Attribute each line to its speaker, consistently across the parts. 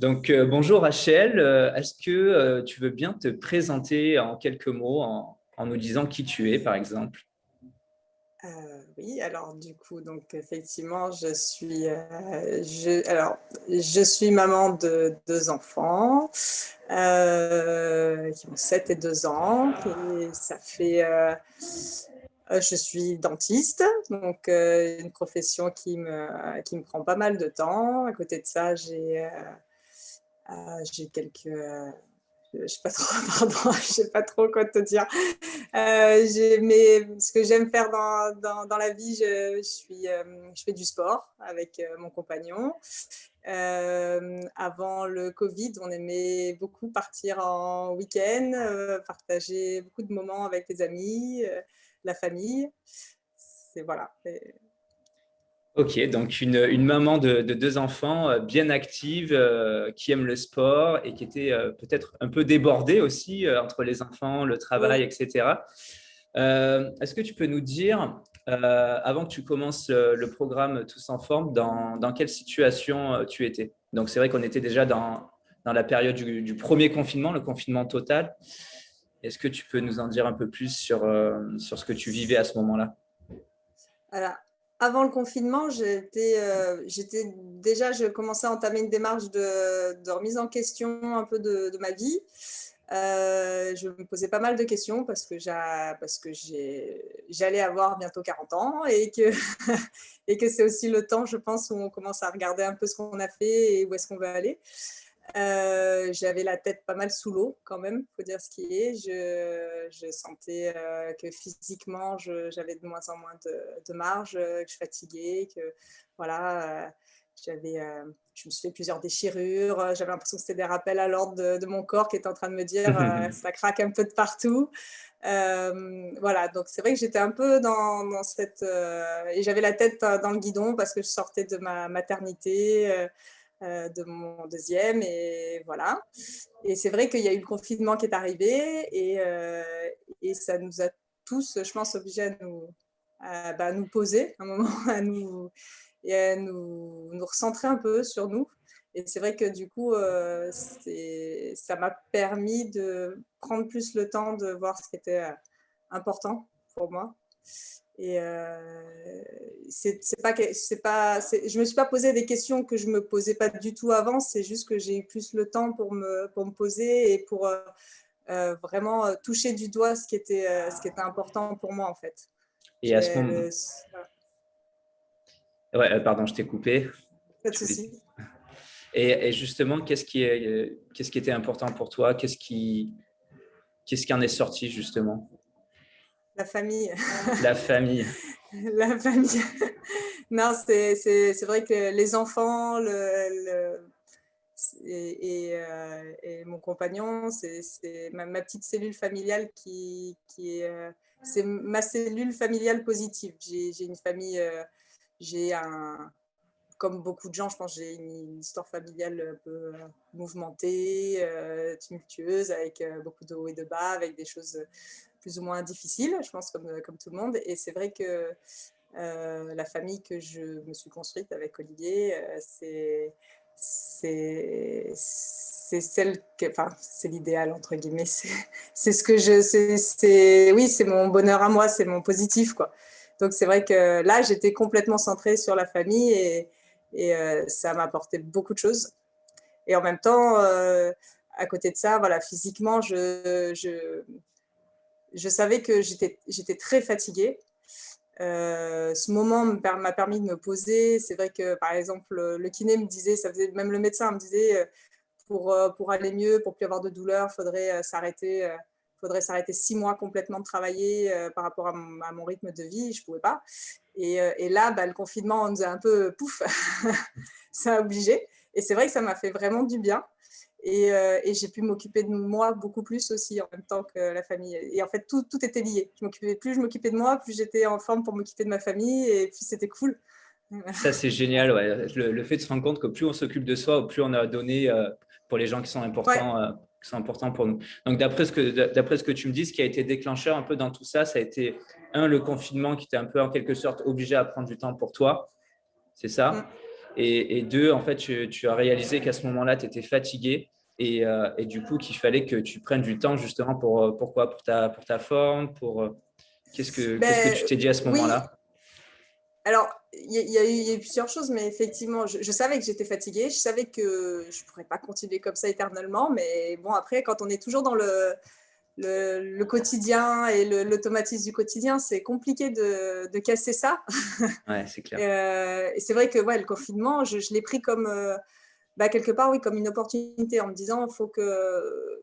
Speaker 1: Bonjour Rachel. Est-ce que tu veux bien te présenter en quelques mots en nous disant qui tu es, par exemple?
Speaker 2: Oui, alors du coup, donc effectivement, je suis maman de 2 enfants, qui ont 7 et 2 ans et je suis dentiste, donc une profession qui me prend pas mal de temps. À côté de ça, j'ai quelques, je sais pas trop, pardon, je sais pas trop quoi te dire. Ce que j'aime faire dans la vie, je fais du sport avec mon compagnon. Avant le Covid, on aimait beaucoup partir en week-end, partager beaucoup de moments avec les amis, la famille. C'est voilà.
Speaker 1: Ok, donc une maman de deux enfants bien active, qui aime le sport et qui était peut-être un peu débordée aussi entre les enfants, le travail,
Speaker 2: Oh,
Speaker 1: etc. Est-ce que tu peux nous dire, avant que tu commences le programme Tous en forme, dans quelle situation tu étais? Donc c'est vrai qu'on était déjà dans la période du premier confinement, le confinement total. Est-ce que tu peux nous en dire un peu plus sur ce que tu vivais à ce moment-là?
Speaker 2: voilà. Avant le confinement, je commençais à entamer une démarche de remise en question un peu de ma vie. Je me posais pas mal de questions parce que j'allais avoir bientôt 40 ans et que c'est aussi le temps, je pense, où on commence à regarder un peu ce qu'on a fait et où est-ce qu'on veut aller. J'avais la tête pas mal sous l'eau quand même, faut dire ce qui est. Je sentais que physiquement, j'avais de moins en moins de marge, que je fatiguais, que voilà, j'avais, je me suis fait plusieurs déchirures. J'avais l'impression que c'était des rappels à l'ordre de mon corps qui était en train de me dire ça craque un peu de partout. Voilà, donc c'est vrai que j'étais un peu dans cette. Et j'avais la tête dans le guidon parce que je sortais de ma maternité. De mon deuxième et voilà. Et c'est vrai qu'il y a eu le confinement qui est arrivé et ça nous a tous, je pense, obligés à nous poser un moment, et à nous recentrer un peu sur nous. Et c'est vrai que du coup, ça m'a permis de prendre plus le temps de voir ce qui était important pour moi. Et je me suis pas posé des questions que je me posais pas du tout avant. C'est juste que j'ai eu plus le temps pour me poser et pour vraiment toucher du doigt ce qui était important pour moi en fait.
Speaker 1: Et à ce moment,
Speaker 2: J'ai,
Speaker 1: ouais, pardon, je t'ai coupé.
Speaker 2: Pas de
Speaker 1: Tu voulais-
Speaker 2: souci.
Speaker 1: Et justement, qu'est-ce qui était important pour toi? Qu'est-ce qui en est sorti justement?
Speaker 2: La famille,
Speaker 1: La famille.
Speaker 2: la famille. Non, c'est vrai que les enfants, et mon compagnon, c'est ma petite cellule familiale qui est. C'est ma cellule familiale positive. J'ai une famille, j'ai un. Comme beaucoup de gens, je pense que j'ai une histoire familiale un peu mouvementée, tumultueuse, avec beaucoup de hauts et de bas, avec des choses plus ou moins difficiles, je pense, comme tout le monde. Et c'est vrai que la famille que je me suis construite avec Olivier, c'est celle que, enfin, c'est l'idéal entre guillemets. C'est ce que oui, c'est mon bonheur à moi, c'est mon positif, quoi. Donc c'est vrai que là, j'étais complètement centrée sur la famille et ça m'a apporté beaucoup de choses. Et en même temps, à côté de ça, voilà, physiquement, je savais que j'étais très fatiguée. Ce moment m'a permis de me poser. C'est vrai que, par exemple, le kiné me disait, même le médecin me disait, pour aller mieux, pour plus avoir de douleur, faudrait s'arrêter 6 mois complètement de travailler par rapport à mon rythme de vie. Je pouvais pas. Et là, bah, le confinement, on nous a un peu, pouf, ça a obligé. Et c'est vrai que ça m'a fait vraiment du bien. Et j'ai pu m'occuper de moi beaucoup plus aussi en même temps que la famille. Et en fait, tout était lié. Plus je m'occupais de moi, plus j'étais en forme pour m'occuper de ma famille et plus c'était cool.
Speaker 1: Ça, c'est génial, ouais. Le fait de se rendre compte que plus on s'occupe de soi, plus on a donné pour les gens
Speaker 2: Ouais,
Speaker 1: qui sont importants pour nous. Donc, d'après ce que tu me dis, ce qui a été déclencheur un peu dans tout ça, ça a été, le confinement qui t'a un peu en quelque sorte obligé à prendre du temps pour toi, c'est ça. Et deux, en fait, tu as réalisé qu'à ce moment-là, tu étais fatigué et du coup, qu'il fallait que tu prennes du temps justement pourquoi? Pour ta forme, qu'est-ce que tu
Speaker 2: Ben,
Speaker 1: t'es dit à ce
Speaker 2: oui,
Speaker 1: moment-là?
Speaker 2: alors, il y a eu plusieurs choses, mais effectivement, je savais que j'étais fatiguée, je savais que je ne pourrais pas continuer comme ça éternellement, mais bon, après, quand on est toujours dans le quotidien et l'automatisme du quotidien, c'est compliqué de casser ça.
Speaker 1: Ouais, c'est clair.
Speaker 2: Et c'est vrai que ouais, le confinement, je l'ai pris comme, quelque part, oui, comme une opportunité en me disant, faut que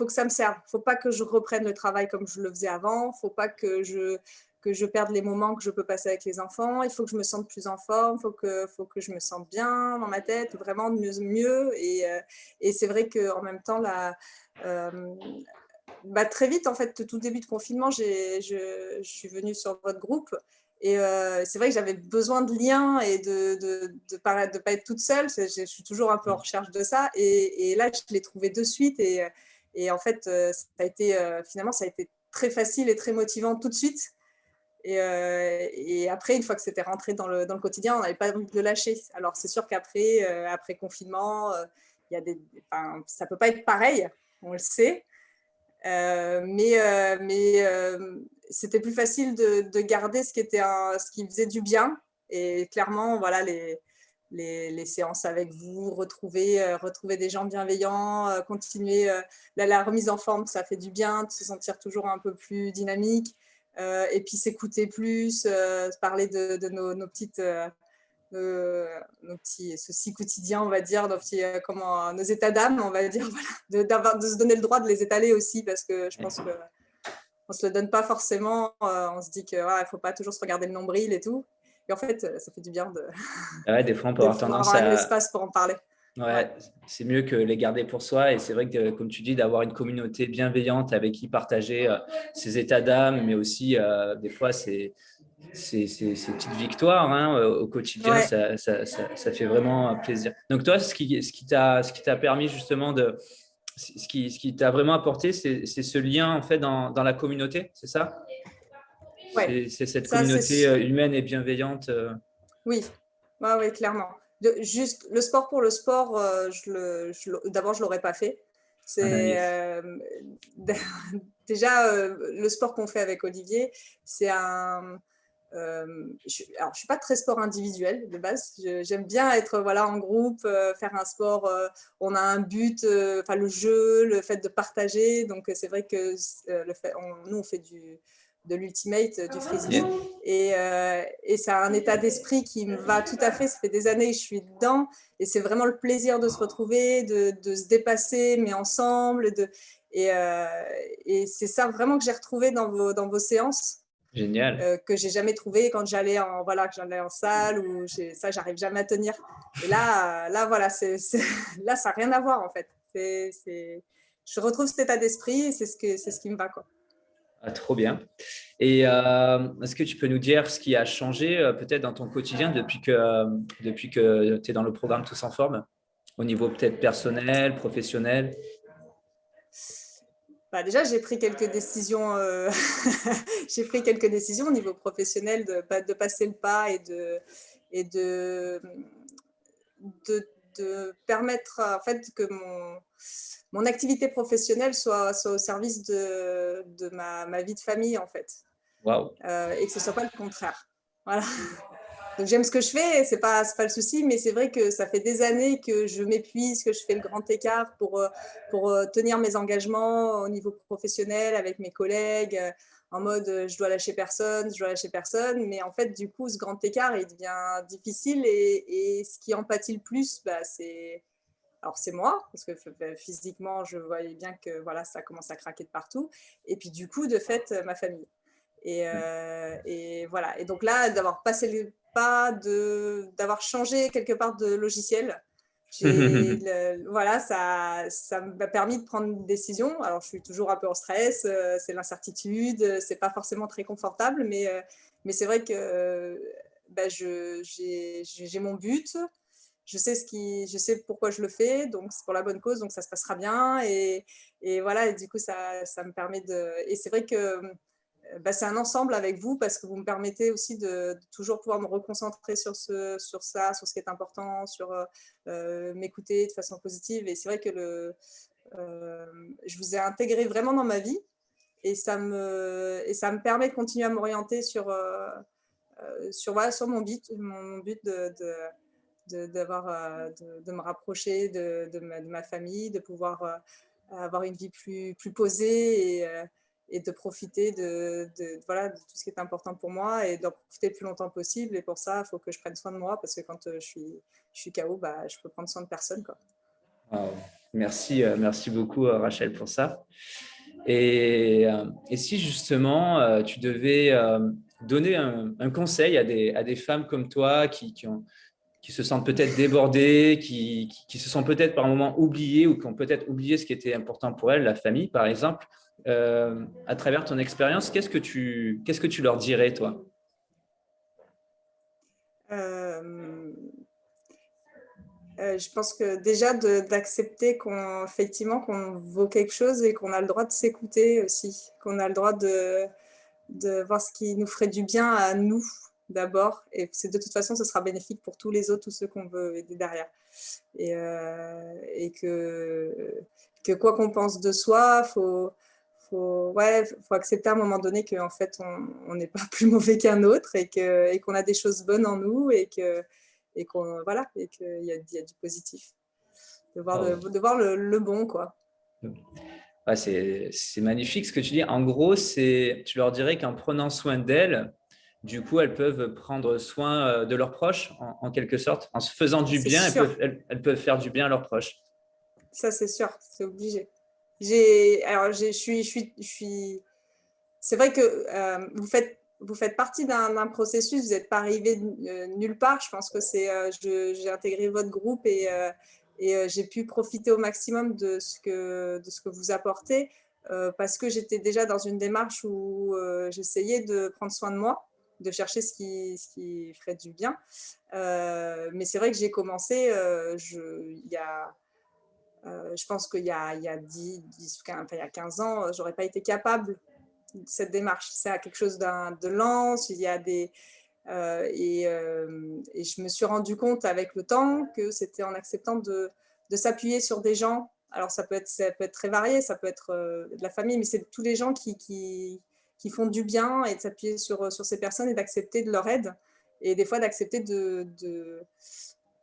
Speaker 2: ça me serve. Faut pas que je reprenne le travail comme je le faisais avant. Faut pas que je perde les moments que je peux passer avec les enfants. Il faut que je me sente plus en forme. Faut que je me sente bien dans ma tête, vraiment de mieux en mieux. Et c'est vrai qu'en même temps, euh, très vite, en fait, tout début de confinement, je suis venue sur votre groupe. Et c'est vrai que j'avais besoin de liens et de pas être toute seule. Je suis toujours un peu en recherche de ça. Et là, je l'ai trouvé de suite. Et en fait, finalement, ça a été très facile et très motivant tout de suite. Et après, une fois que c'était rentré dans le quotidien, on n'avait pas envie de le lâcher. Alors, c'est sûr qu'après après confinement, ça ne peut pas être pareil, on le sait. Mais c'était plus facile de garder ce qui faisait du bien. Et clairement, voilà, les séances avec vous, retrouver des gens bienveillants, continuer la remise en forme, ça fait du bien de se sentir toujours un peu plus dynamique. Et puis s'écouter plus, parler de nos petites nos petits soucis quotidiens, on va dire, nos états d'âme, on va dire, voilà, de se donner le droit de les étaler aussi, parce que je pense qu'on ne se le donne pas forcément. On se dit qu'il ne faut pas toujours se regarder le nombril et tout. Et en fait, ça fait du bien
Speaker 1: Ouais, des fois, on peut
Speaker 2: de
Speaker 1: avoir
Speaker 2: pouvoir
Speaker 1: tendance
Speaker 2: avoir un
Speaker 1: à…
Speaker 2: espace pour en parler. Ouais.
Speaker 1: Ouais, c'est mieux que les garder pour soi. Et c'est vrai que, comme tu dis, d'avoir une communauté bienveillante avec qui partager ses états d'âme, mais aussi des fois ces petites victoires hein, au quotidien,
Speaker 2: Ouais.
Speaker 1: ça fait vraiment plaisir. Donc toi, ce qui t'a permis justement ce qui t'a vraiment apporté, c'est ce lien en fait dans la communauté, c'est ça?
Speaker 2: Ouais.
Speaker 1: C'est cette
Speaker 2: Ça,
Speaker 1: communauté humaine et bienveillante.
Speaker 2: Oui, ouais, ouais, clairement. Juste le sport pour le sport, d'abord, je ne l'aurais pas fait. C'est
Speaker 1: Yes.
Speaker 2: déjà le sport qu'on fait avec Olivier, c'est alors, je suis pas très sport individuel de base. J'aime bien être voilà en groupe, faire un sport. On a un but, enfin le jeu, le fait de partager. Donc c'est vrai que nous on fait de l'ultimate, du frisbee,
Speaker 1: Yeah.
Speaker 2: et c'est un état d'esprit qui me va tout à fait. Ça fait des années que je suis dedans, et c'est vraiment le plaisir de se retrouver, de se dépasser, mais ensemble. Et, euh, et c'est ça vraiment que j'ai retrouvé dans vos séances,
Speaker 1: Génial.
Speaker 2: que j'ai jamais trouvé quand que j'allais en salle, ou ça j'arrive jamais à tenir. Et là voilà, là ça n'a rien à voir en fait. Je retrouve cet état d'esprit, et c'est ce qui me va, quoi.
Speaker 1: Ah, trop bien. Et est-ce que tu peux nous dire ce qui a changé peut-être dans ton quotidien depuis que tu es dans le programme Tous en forme, au niveau peut-être personnel, professionnel?
Speaker 2: Déjà, j'ai pris quelques décisions. J'ai pris quelques décisions au niveau professionnel, de passer le pas, et de permettre en fait que mon activité professionnelle soit au service de ma vie de famille, en fait.
Speaker 1: Waouh.
Speaker 2: Et que ce soit pas le contraire. Voilà. Donc j'aime ce que je fais, c'est pas le souci, mais c'est vrai que ça fait des années que je m'épuise, que je fais le grand écart pour tenir mes engagements au niveau professionnel avec mes collègues, en mode je dois lâcher personne, je dois lâcher personne. Mais en fait, du coup, ce grand écart, il devient difficile, et ce qui en pâtit le plus, c'est moi, parce que physiquement, je voyais bien que voilà, ça commence à craquer de partout. Et puis du coup, de fait, ma famille. Et voilà. Et donc là, d'avoir passé le pas, d'avoir changé quelque part de logiciel, voilà, ça m'a permis de prendre une décision. Alors, je suis toujours un peu en stress, c'est l'incertitude, c'est pas forcément très confortable, mais c'est vrai que j'ai mon but, je sais pourquoi je le fais, donc c'est pour la bonne cause, donc ça se passera bien. Et voilà, et du coup, ça me permet de. Et c'est vrai que c'est un ensemble avec vous parce que vous me permettez aussi de toujours pouvoir me reconcentrer sur ça, sur ce qui est important, sur m'écouter de façon positive. Et c'est vrai que je vous ai intégré vraiment dans ma vie et ça me permet de continuer à m'orienter sur mon but de me rapprocher de ma famille, de pouvoir avoir une vie plus posée et de profiter voilà, de tout ce qui est important pour moi et d'en profiter le plus longtemps possible. Et pour ça, il faut que je prenne soin de moi parce que quand je suis KO, je peux prendre soin de personne, quoi.
Speaker 1: Wow. Merci beaucoup, Rachel, pour ça. Et si justement, tu devais donner un conseil à des femmes comme toi qui se sentent peut-être débordées, qui se sont peut-être par moments oubliées ou qui ont peut-être oublié ce qui était important pour elles, la famille, par exemple, à travers ton expérience, qu'est-ce que tu leur dirais, toi?
Speaker 2: Je pense que déjà d'accepter effectivement qu'on vaut quelque chose et qu'on a le droit de s'écouter aussi, qu'on a le droit de voir ce qui nous ferait du bien à nous d'abord. Et de toute façon, ce sera bénéfique pour tous les autres, tous ceux qu'on veut aider derrière. Et que quoi qu'on pense de soi, faut accepter à un moment donné qu'en fait, on n'est pas plus mauvais qu'un autre et qu'on a des choses bonnes en nous et voilà, et qu'il y a du positif. De voir le bon, quoi.
Speaker 1: Ouais, c'est magnifique ce que tu dis. En gros, tu leur dirais qu'en prenant soin d'elles, du coup, elles peuvent prendre soin de leurs proches, en quelque sorte. En se faisant du
Speaker 2: C'est
Speaker 1: bien,
Speaker 2: sûr.
Speaker 1: elles peuvent faire du bien à leurs proches.
Speaker 2: Ça, c'est sûr, c'est obligé. C'est vrai que vous faites partie d'un processus, vous n'êtes pas arrivé nulle part. Je pense que j'ai intégré votre groupe et j'ai pu profiter au maximum de ce que vous apportez parce que j'étais déjà dans une démarche où j'essayais de prendre soin de moi, de chercher ce qui ferait du bien. Mais c'est vrai que j'ai commencé, je pense qu'il y a 15 ans, je n'aurais pas été capable de cette démarche. C'est quelque chose de lent, il y a et je me suis rendu compte avec le temps que c'était en acceptant de s'appuyer sur des gens. Alors ça peut être très varié, ça peut être de la famille, mais c'est tous les gens qui font du bien et de s'appuyer sur ces personnes et d'accepter de leur aide et des fois d'accepter de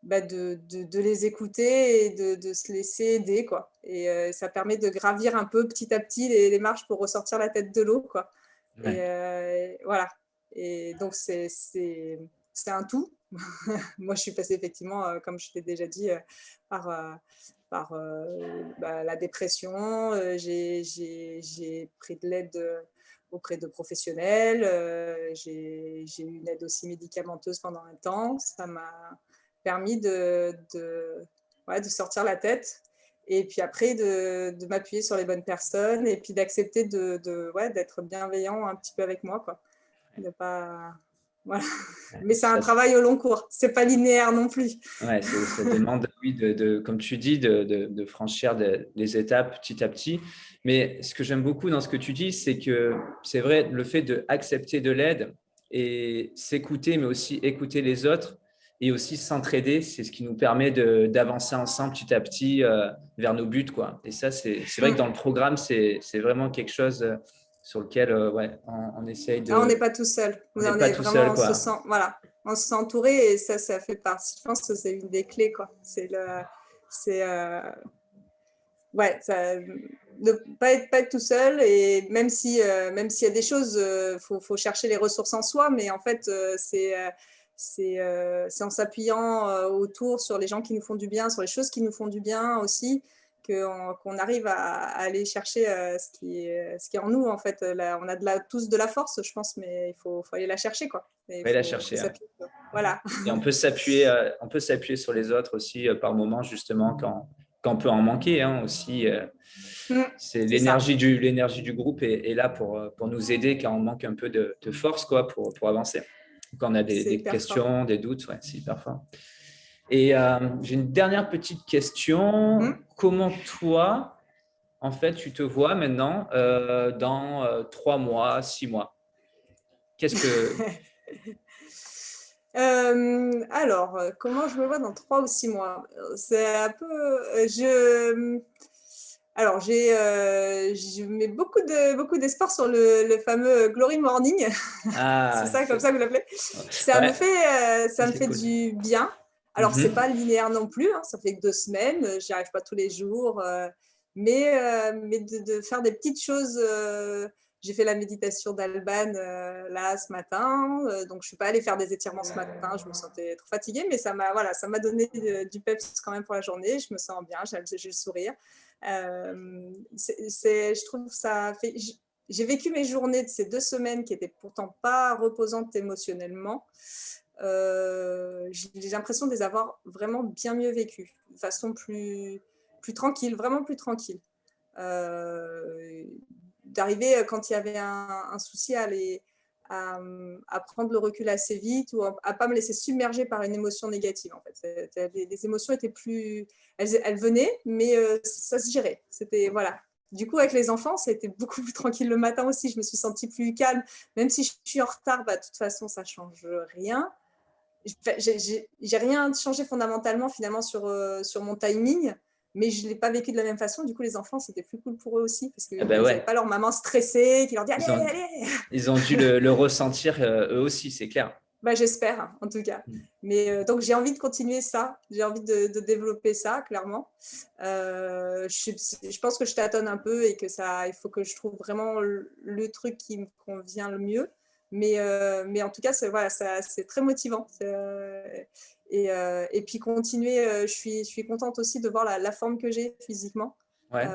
Speaker 2: les écouter et de se laisser aider, quoi. Et ça permet de gravir un peu petit à petit les marches pour ressortir la tête de l'eau, quoi.
Speaker 1: Ouais.
Speaker 2: Et voilà. Et donc, c'est un tout. Moi, je suis passée effectivement, comme je t'ai déjà dit, par, la dépression. J'ai pris de l'aide auprès de professionnels. J'ai eu une aide aussi médicamenteuse pendant un temps. Ça m'a permis de sortir la tête et puis après de m'appuyer sur les bonnes personnes et puis d'accepter d'être bienveillant un petit peu avec moi, quoi. De pas... Voilà. Mais c'est un
Speaker 1: Ça,
Speaker 2: travail au long cours, c'est pas linéaire non plus.
Speaker 1: ouais, ça demande, oui, comme tu dis, de franchir des étapes petit à petit. Mais ce que j'aime beaucoup dans ce que tu dis, c'est que c'est vrai, le fait d'accepter de l'aide et s'écouter, mais aussi écouter les autres et aussi s'entraider, c'est ce qui nous permet d'avancer ensemble petit à petit vers nos buts, quoi. Et ça, c'est vrai que dans le programme, c'est vraiment quelque chose sur lequel ouais, on essaye
Speaker 2: Ah, on n'est
Speaker 1: de…
Speaker 2: pas tout seul.
Speaker 1: On n'est pas tout seul,
Speaker 2: On se
Speaker 1: quoi.
Speaker 2: sent, voilà, on se sent entouré et ça fait partie. Je pense que c'est une des clés, quoi. C'est ouais, ne pas être tout seul et même s'il y a des choses, faut chercher les ressources en soi, mais en fait, c'est en s'appuyant autour sur les gens qui nous font du bien, sur les choses qui nous font du bien aussi, qu'on arrive à aller chercher ce qui est en nous, en fait. Là, on a tous de la force, je pense, mais il faut aller la chercher, quoi. Et
Speaker 1: On va la
Speaker 2: faut
Speaker 1: chercher. Ouais.
Speaker 2: s'appuyer. Voilà.
Speaker 1: Et on peut s'appuyer sur les autres aussi par moment, justement, quand on peut en manquer aussi. C'est
Speaker 2: C'est ça.
Speaker 1: l'énergie du groupe est là pour nous aider quand on manque un peu de force, quoi, pour avancer. Quand on a
Speaker 2: C'est
Speaker 1: des
Speaker 2: hyper fort.
Speaker 1: questions, des doutes, ouais, c'est hyper fort. Et j'ai une dernière petite question. Comment toi, en fait, tu te vois maintenant dans 3 mois, 6 mois? Qu'est-ce que…
Speaker 2: Comment je me vois dans 3 ou 6 mois? C'est un peu. Alors, je mets beaucoup d'espoir sur le fameux Glory Morning. C'est
Speaker 1: Ah,
Speaker 2: ça, comme ça que vous l'appelez.
Speaker 1: ouais,
Speaker 2: Ça me
Speaker 1: c'est
Speaker 2: fait
Speaker 1: cool.
Speaker 2: du bien. Alors, c'est
Speaker 1: Mhm.
Speaker 2: pas linéaire non plus, hein, ça fait que 2 semaines, j'y arrive pas tous les jours, mais de faire des petites choses. J'ai fait la méditation d'Alban là ce matin, donc je suis pas allée faire des étirements ce matin, je me sentais trop fatiguée, mais ça m'a donné du peps quand même pour la journée. Je me sens bien, j'ai le sourire. Je trouve ça fait. J'ai vécu mes journées de ces 2 semaines qui étaient pourtant pas reposantes émotionnellement. J'ai l'impression de les avoir vraiment bien mieux vécues, de façon plus tranquille, vraiment plus tranquille. D'arriver quand il y avait un souci à prendre le recul assez vite ou à pas me laisser submerger par une émotion négative. En fait, les émotions étaient plus, elles venaient, mais ça se gérait. C'était voilà. Du coup, avec les enfants, ça a été beaucoup plus tranquille le matin aussi. Je me suis sentie plus calme, même si je suis en retard. Bah, de toute façon, ça change rien. J'ai rien changé fondamentalement finalement sur mon timing, mais je ne l'ai pas vécu de la même façon. Du coup, les enfants, c'était plus cool pour eux aussi parce
Speaker 1: Ah
Speaker 2: qu'ils
Speaker 1: ben
Speaker 2: n'avaient
Speaker 1: ouais,
Speaker 2: pas leur maman stressée qui leur dit allez,
Speaker 1: ils
Speaker 2: allez,
Speaker 1: ont,
Speaker 2: allez.
Speaker 1: ils ont dû le ressentir eux aussi, c'est clair.
Speaker 2: Bah, j'espère, en tout cas. Mais donc, j'ai envie de continuer ça. J'ai envie de développer ça, clairement. Je pense que je tâtonne un peu et que il faut que je trouve vraiment le truc qui me convient le mieux. Mais en tout cas, voilà, c'est très motivant. Et puis, continuer, je suis contente aussi de voir la forme que j'ai physiquement.
Speaker 1: Ouais.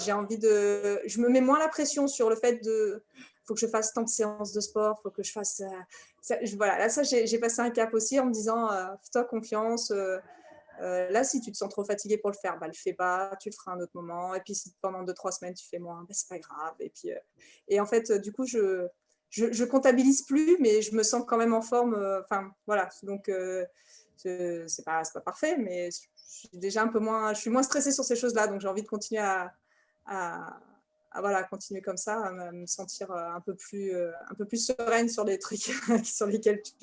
Speaker 2: J'ai envie je me mets moins la pression sur le fait faut que je fasse tant de séances de sport, faut que je fasse voilà, là, ça, j'ai passé un cap aussi en me disant, fais-toi confiance. Là, si tu te sens trop fatigué pour le faire, bah, le fais pas, tu le feras un autre moment. Et puis, si pendant 2, 3 semaines, tu fais moins, bah, c'est pas grave. Et en fait, du coup, je comptabilise plus, mais je me sens quand même en forme. Enfin, voilà. Donc, c'est pas parfait, mais je suis déjà je suis moins stressée sur ces choses-là. Donc, j'ai envie de continuer à, voilà, continuer comme ça, à me sentir un peu plus sereine sur les trucs sur lesquels tu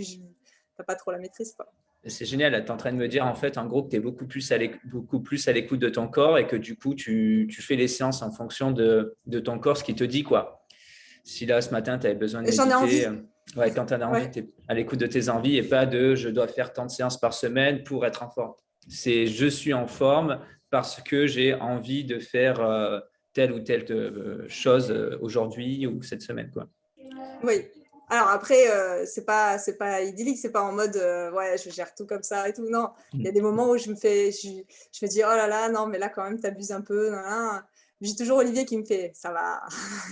Speaker 2: n'as pas trop la maîtrise, quoi.
Speaker 1: C'est génial, tu es en train de me dire en fait en gros que tu es beaucoup plus à l'écoute de ton corps et que du coup tu fais les séances en fonction de ton corps, ce qui te dit quoi. Si là ce matin tu avais besoin de
Speaker 2: Et j'en ai
Speaker 1: méditer,
Speaker 2: envie.
Speaker 1: ouais, quand tu as envie,
Speaker 2: Ouais.
Speaker 1: tu es à l'écoute de tes envies et pas de je dois faire tant de séances par semaine pour être en forme. C'est je suis en forme parce que j'ai envie de faire telle ou telle chose aujourd'hui ou cette semaine, quoi.
Speaker 2: Oui. Alors après, c'est pas idyllique, c'est pas en mode ouais, je gère tout comme ça et tout. Non, il y a des moments où je me dis oh là là, non, mais là quand même, t'abuses un peu. Nan, nan. J'ai toujours Olivier qui me fait ça va,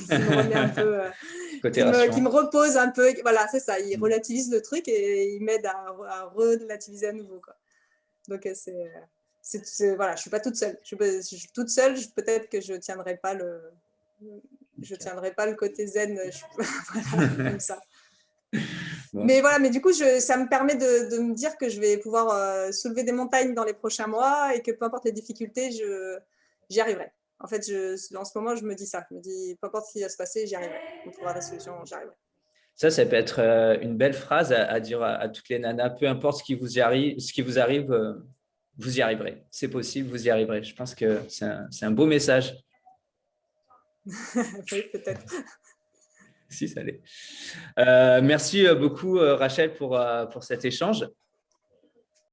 Speaker 2: qui me remet un peu,
Speaker 1: Côté
Speaker 2: qui me
Speaker 1: rassurant.
Speaker 2: repose un peu. Voilà, c'est ça, il relativise le truc et il m'aide à relativiser à nouveau, quoi. Donc voilà, je suis pas toute seule. Je suis toute seule, peut-être que je tiendrai pas le côté zen, voilà, comme ça.
Speaker 1: Bon,
Speaker 2: Mais
Speaker 1: super.
Speaker 2: voilà, mais du coup, ça me permet de me dire que je vais pouvoir soulever des montagnes dans les prochains mois et que peu importe les difficultés, j'y arriverai. En fait, en ce moment, je me dis ça. Je me dis, peu importe ce qui va se passer, j'y arriverai. On trouvera la solution, j'y arriverai.
Speaker 1: Ça peut être une belle phrase à dire à toutes les nanas. Peu importe ce qui vous arrive, vous y arriverez. C'est possible, vous y arriverez. Je pense que c'est un beau message.
Speaker 2: Oui, peut-être.
Speaker 1: Si, ça l'est. Merci beaucoup, Rachel, pour cet échange.